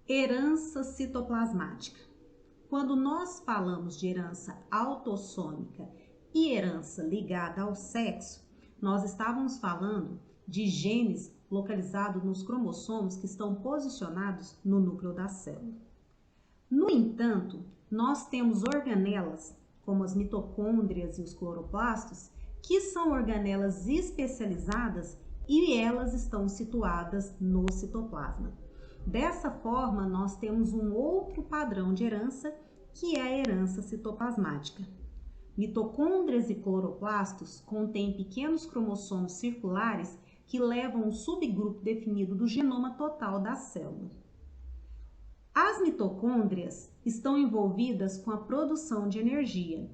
Herança citoplasmática. Quando nós falamos de herança autossômica e herança ligada ao sexo, nós estávamos falando de genes localizados nos cromossomos que estão posicionados no núcleo da célula. No entanto, nós temos organelas, como as mitocôndrias e os cloroplastos, que são organelas especializadas e elas estão situadas no citoplasma. Dessa forma, nós temos um outro padrão de herança, que é a herança citoplasmática. Mitocôndrias e cloroplastos contêm pequenos cromossomos circulares que levam um subgrupo definido do genoma total da célula. As mitocôndrias estão envolvidas com a produção de energia,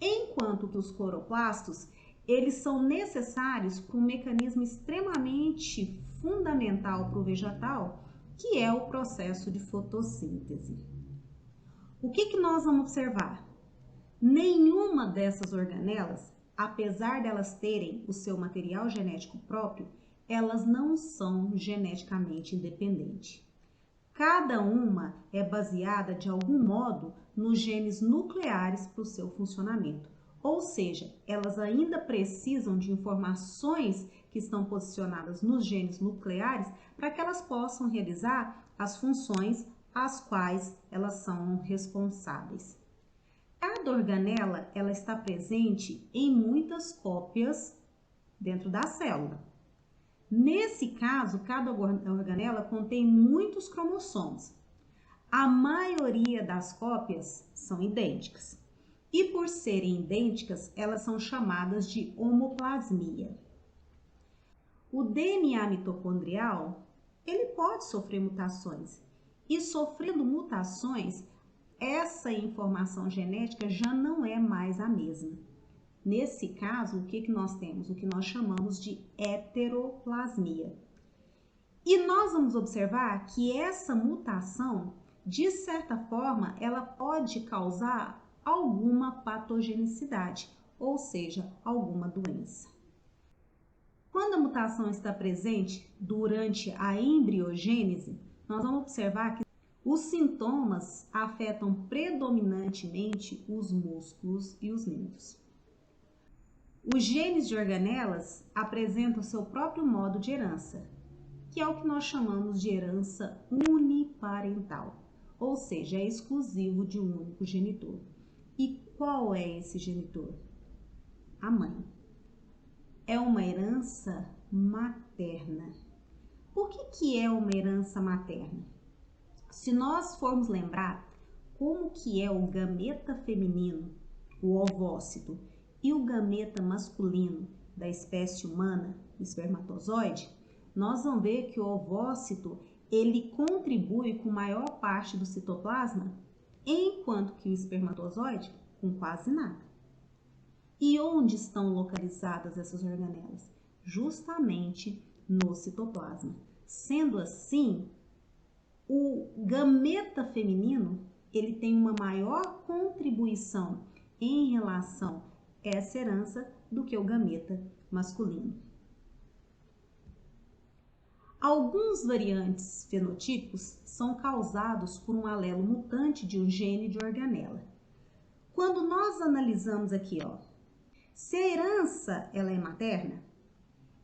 enquanto que os cloroplastos, eles são necessários para um mecanismo extremamente fundamental para o vegetal, que é o processo de fotossíntese. O que nós vamos observar? Nenhuma dessas organelas, apesar delas terem o seu material genético próprio, elas não são geneticamente independentes. Cada uma é baseada de algum modo nos genes nucleares para o seu funcionamento, ou seja, elas ainda precisam de informações que estão posicionadas nos genes nucleares para que elas possam realizar as funções às quais elas são responsáveis. Cada organela ela está presente em muitas cópias dentro da célula. Nesse caso, cada organela contém muitos cromossomos. A maioria das cópias são idênticas. E por serem idênticas, elas são chamadas de homoplasmia. O DNA mitocondrial, ele pode sofrer mutações. E sofrendo mutações, essa informação genética já não é mais a mesma. Nesse caso, o que nós temos? O que nós chamamos de heteroplasmia. E nós vamos observar que essa mutação, de certa forma, ela pode causar alguma patogenicidade, ou seja, alguma doença. Quando a mutação está presente durante a embriogênese, nós vamos observar que os sintomas afetam predominantemente os músculos e os nervos. Os genes de organelas apresentam seu próprio modo de herança, que é o que nós chamamos de herança uniparental, ou seja, é exclusivo de um único genitor. E qual é esse genitor? A mãe. É uma herança materna. Por que é uma herança materna? Se nós formos lembrar como que é o gameta feminino, o ovócito, e o gameta masculino da espécie humana, o espermatozoide, nós vamos ver que o ovócito ele contribui com maior parte do citoplasma, enquanto que o espermatozoide com quase nada. E onde estão localizadas essas organelas? Justamente no citoplasma. Sendo assim, o gameta feminino ele tem uma maior contribuição em relação a essa herança do que o gameta masculino. Alguns variantes fenotipos são causados por um alelo mutante de um gene de organela. Quando nós analisamos aqui, se a herança ela é materna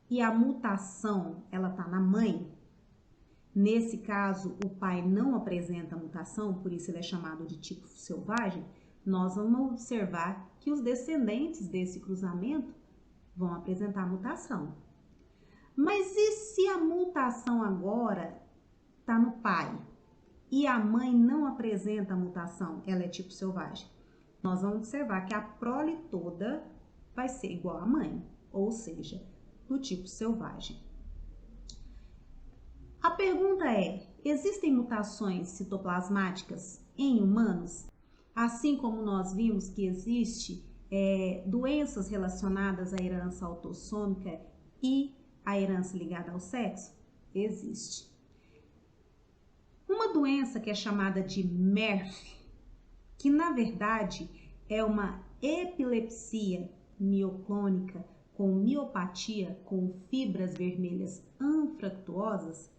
e a mutação ela está na mãe, nesse caso o pai não apresenta mutação, por isso ele é chamado de tipo selvagem, nós vamos observar que os descendentes desse cruzamento vão apresentar mutação. Mas e se a mutação agora está no pai e a mãe não apresenta mutação, ela é tipo selvagem? Nós vamos observar que a prole toda vai ser igual à mãe, ou seja, do tipo selvagem. A pergunta é, existem mutações citoplasmáticas em humanos? Assim como nós vimos que existe doenças relacionadas à herança autossômica e à herança ligada ao sexo? Existe. Uma doença que é chamada de MERF, que na verdade é uma epilepsia mioclônica com miopatia com fibras vermelhas anfractuosas,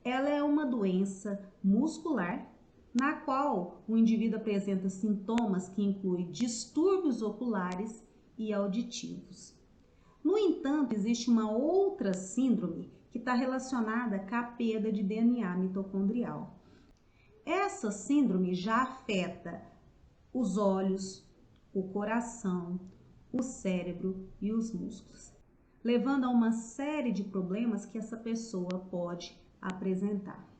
ela é uma doença muscular na qual o indivíduo apresenta sintomas que incluem distúrbios oculares e auditivos. No entanto, existe uma outra síndrome que está relacionada com a perda de DNA mitocondrial. Essa síndrome já afeta os olhos, o coração, o cérebro e os músculos, levando a uma série de problemas que essa pessoa pode apresentar.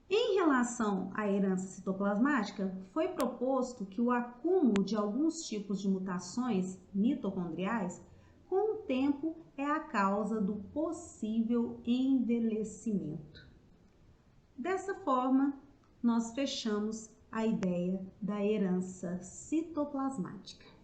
Em relação à herança citoplasmática, foi proposto que o acúmulo de alguns tipos de mutações mitocondriais com o tempo é a causa do possível envelhecimento. Dessa forma, nós fechamos a ideia da herança citoplasmática.